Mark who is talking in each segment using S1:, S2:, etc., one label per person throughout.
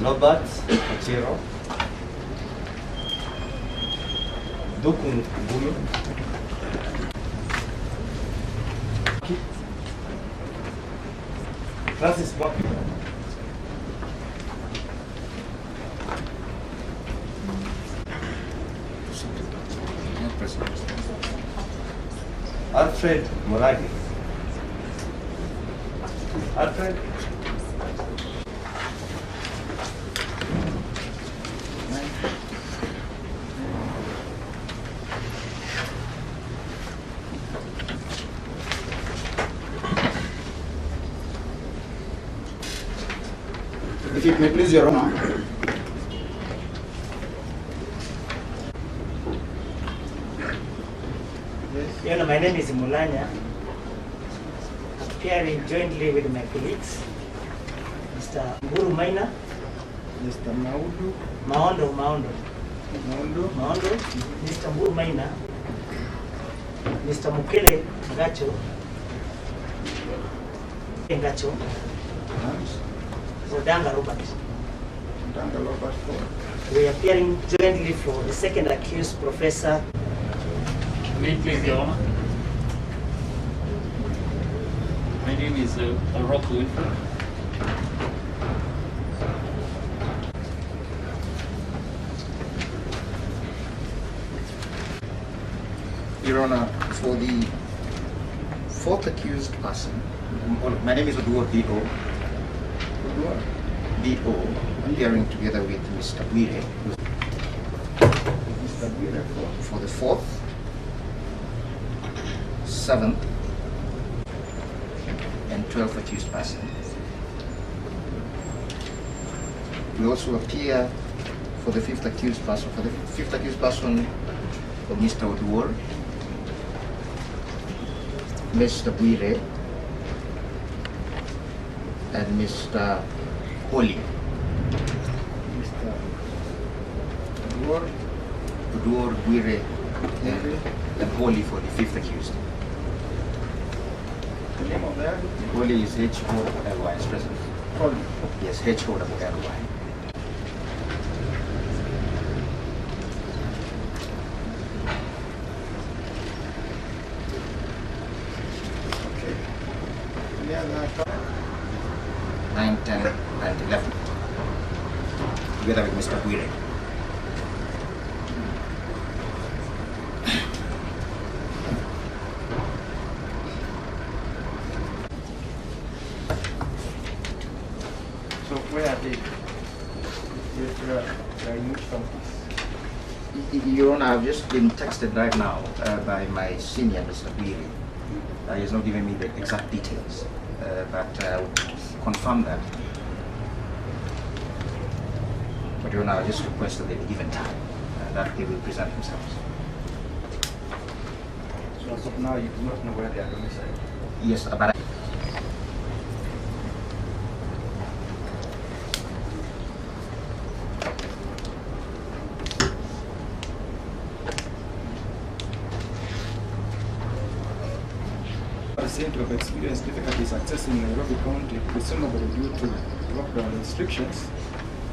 S1: Robert Ochiro, Dukun Buyo, Francis Mwapi, Alfred Moragi. Alfred.
S2: If it may please Your Honor.
S3: Your Honor, my name is Mulanya, appearing jointly with my colleagues, Mr. Mburu Maina,
S2: Mr. Maudu.
S3: Maondo, Mr. Mburu Maina, Mr. Mukele Ngacho, Zodanga Robert. We are appearing jointly for the second accused, Professor.
S4: May it please Your Honor. My name is Rocco Winfrey.
S2: Your Honor, for the fourth accused person, my name is Oduor D.O. Appearing together with Mr. Bwire. For the fourth, seventh, and 12th accused person. We also appear for the fifth accused person. For the fifth accused person, of Mr. Oduor, Mr. Bwire, and Mr. Holy. Mr. Oduor, Bwire, and Holy for the fifth accused.
S5: The name of that?
S2: Holy is H-O-L-Y, is present.
S5: Holy.
S2: Yes, H-O-L-Y.
S5: Okay. Any other?
S2: 9, 10, and 11. Together with Mr. Bwire.
S5: So where are they? They are in which countries?
S2: Your Honor, I've just been texted right now by my senior, Mr. Bwire. He has not given me the exact details, but I will confirm that. But Your Honor, I just request that they be given time, that they will present themselves.
S5: So as of now, you do not know where they are domiciled?
S2: Yes, but
S5: seem to have experienced difficulties accessing Nairobi County, presumably due to lockdown restrictions,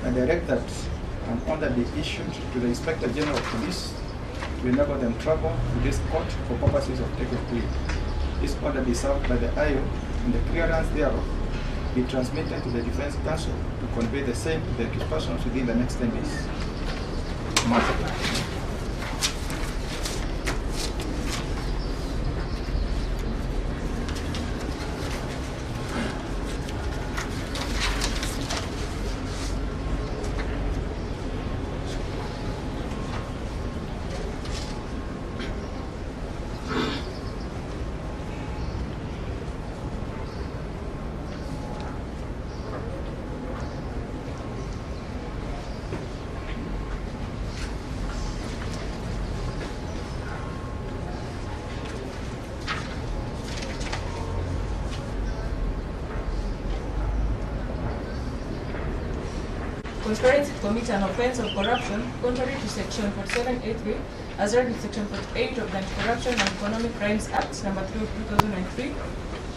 S5: I direct that an order be issued to the Inspector General of Police to enable them travel to this court for purposes of taking plea. This order be served by the IO and the clearance thereof be transmitted to the Defense Counsel to convey the same to the accused persons within the next 10 days.
S6: Conspiring to commit an offense of corruption contrary to Section 47A3 as read in Section 48 of the Anti-Corruption and Economic Crimes Act No. 3 of 2003,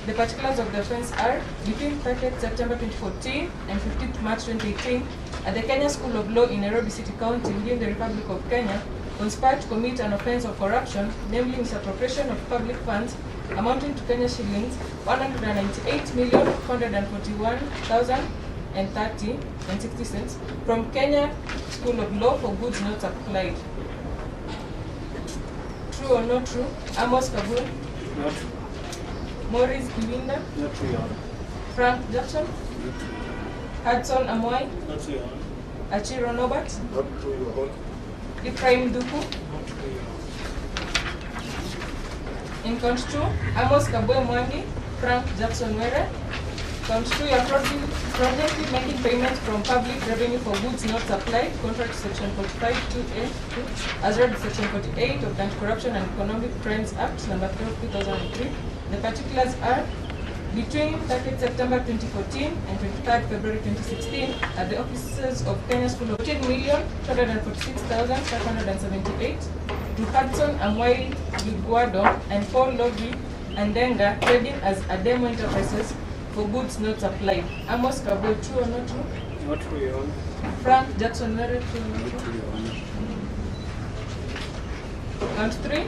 S6: The particulars of the offence are between 30th September 2014 and 15th March 2018 at the Kenya School of Law in Nairobi City County within the Republic of Kenya conspired to commit an offence of corruption, namely misappropriation of public funds amounting to Kenya shillings 198,441,030.60 from Kenya School of Law for goods not supplied. True or not true? Amos Kabul.
S4: Not true.
S6: Maurice Kiwinda.
S4: Not true, Your Honor.
S6: Frank Jackson. Hudson Amoy.
S4: Not true, Your Honor.
S6: Achiro Norbert.
S5: Not true, Your Honor.
S6: Ephraim Duku.
S4: Not true, Your Honor.
S6: In count 2, Amos Kabwe Mwangi, Frank Jackson Were. Count 2, you are fraudulently making payments from public revenue for goods not supplied, contrary to section 45(2)(a), as read in section 48 of the Anti-Corruption and Economic Crimes Act, number 12, 2003. The particulars are between 30th September 2014 and 23rd February 2016 at the offices of Kenya School of 14,246,578 to Hudson Amwai Liguado and Paul Logi and Denga trading as Ademo Enterprises for goods not supplied. Amos Kabwe, true or not true?
S4: Not true, Your Honor.
S6: Frank Jackson Were, true or not
S4: Not
S6: true?
S4: true, Your Honor.
S6: Count 3.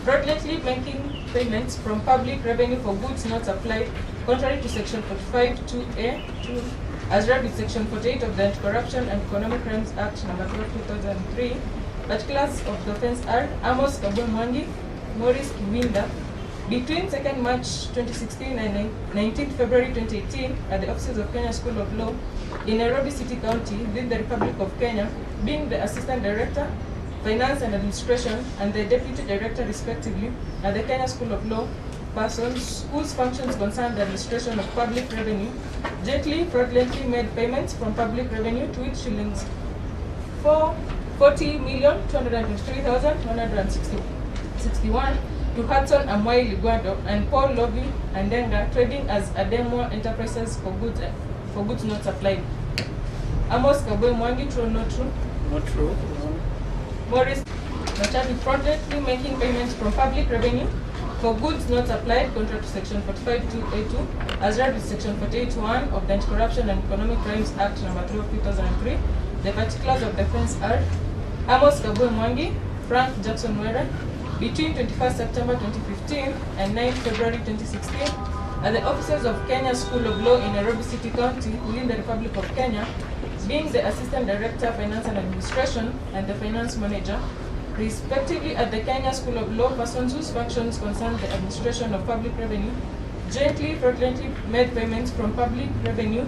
S6: Fraudulently making payments from public revenue for goods not supplied, contrary to section 45(2)(a), as read with section 48 of the Anti-Corruption and Economic Crimes Act, number 12, 2003. Particulars of the offence are Amos Kabwe Mwangi, Maurice Kiwinda, between 2nd March 2016 and 19th February 2018 at the offices of Kenya School of Law in Nairobi City County within the Republic of Kenya, being the Assistant Director, Finance and Administration, and the Deputy Director respectively at the Kenya School of Law, persons whose functions concern the administration of public revenue, jointly fraudulently made payments from public revenue to which shillings 40,223,161 to Hudson Amwai Liguado and Paul Logi and Denga trading as Ademo Enterprises for goods not supplied. Amos Kabwe Mwangi, true or not true?
S4: Not true, Your Honor.
S6: Maurice Nachadi fraudulently making payments from public revenue for goods not supplied, contrary to section 45(2)(a)(2), as read with section 48(1) of the Anti-Corruption and Economic Crimes Act, number 12, 2003. The particulars of the offence are Amos Kabwe Mwangi, Frank Jackson Were, between 21st September 2015 and 9th February 2016 at the offices of Kenya School of Law in Nairobi City County within the Republic of Kenya, being the Assistant Director, Finance and Administration, and the Finance Manager, respectively at the Kenya School of Law, persons whose functions concern the administration of public revenue, jointly fraudulently made payments from public revenue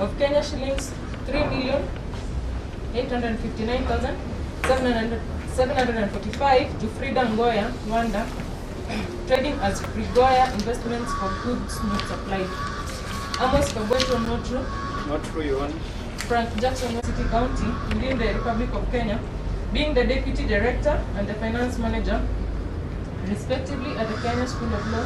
S6: of Kenya shillings 3,859,745 to Frida Ngoya, Rwanda, trading as Frigoya Investments for goods not supplied. Amos Kabwe, true or not true?
S4: Not true, Your Honor.
S6: Frank Jackson City County within the Republic of Kenya, being the Deputy Director and the Finance Manager, respectively at the Kenya School of Law,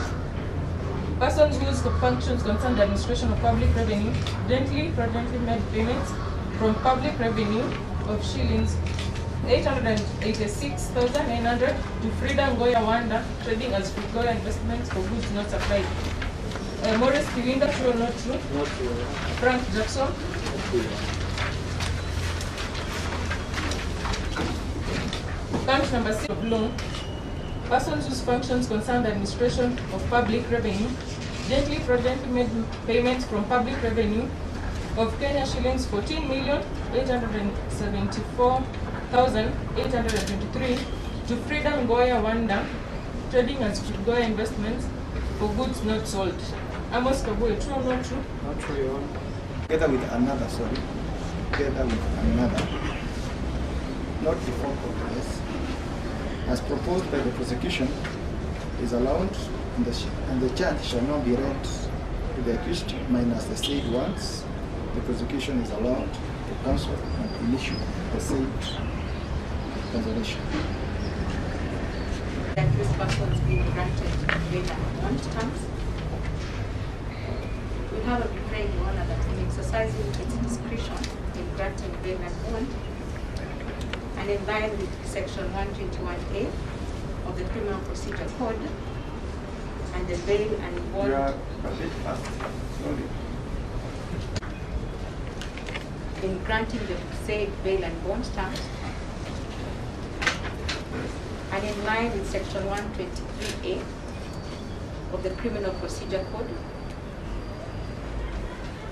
S6: persons whose functions concern the administration of public revenue, jointly fraudulently made payments from public revenue of shillings 886,900 to Frida Ngoya Rwanda, trading as Frigoya Investments for goods not supplied. Maurice Kiwinda, true or not true?
S4: Not true, Your Honor.
S6: Frank Jackson. Count number 6 of law. Persons whose functions concern the administration of public revenue, jointly fraudulently made payments from public revenue of Kenya shillings 14,874,823 to Frida Ngoya Rwanda, trading as Frigoya Investments for goods not sold. Amos Kabwe, true or not true?
S4: Not true, Your Honor.
S5: Together with another, not before court, yes, as proposed by the prosecution, is allowed, and the charge shall not be read to the accused minus the said ones. The prosecution is allowed to cancel and issue the said cancellation.
S7: The accused persons being granted bail on bond terms. We have a decree, Your Honor, that in exercising its discretion in granting bail and bond, and in line with section 121A of the Criminal Procedure Code, and the bail and bond.
S5: You are a bit fast. Slowly.
S7: In granting the said bail and bond terms, and in line with Section 123A of the Criminal Procedure Code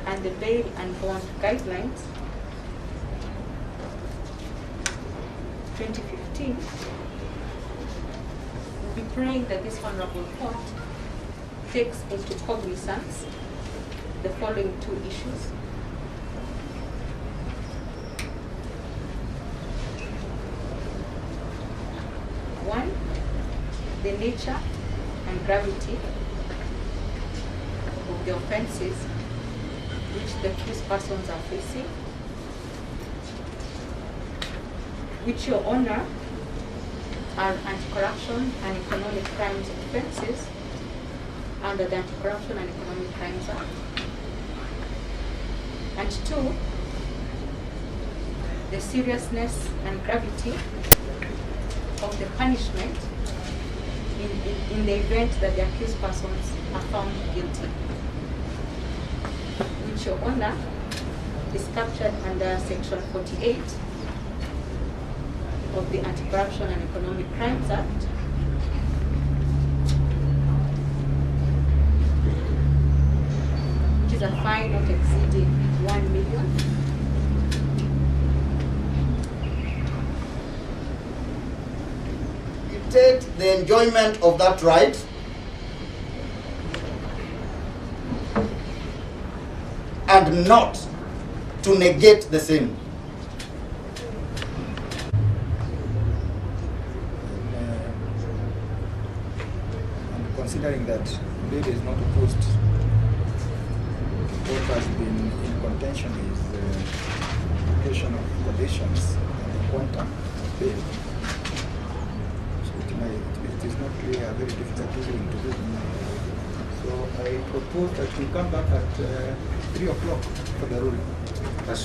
S7: and the bail and bond guidelines 2015, we'll be praying that this honorable court takes into cognizance the following two issues. One, the nature and gravity of the offenses which the accused persons are facing, which, Your Honor, are anti-corruption and economic crimes offenses under the Anti-Corruption and Economic Crimes Act. And two, the seriousness and gravity of the punishment in the event that the accused persons are found guilty, which, Your Honor, is captured under Section 48 of the Anti-Corruption and Economic Crimes Act, which is a fine not exceeding 1 million.
S8: Take the enjoyment of that right and not to negate the same.
S5: And considering that bail is not opposed, what has been in contention is the application of conditions and the quantum of bail. It is not really a very difficult ruling to do. So I propose that we come back at 3 o'clock for the ruling.
S2: That's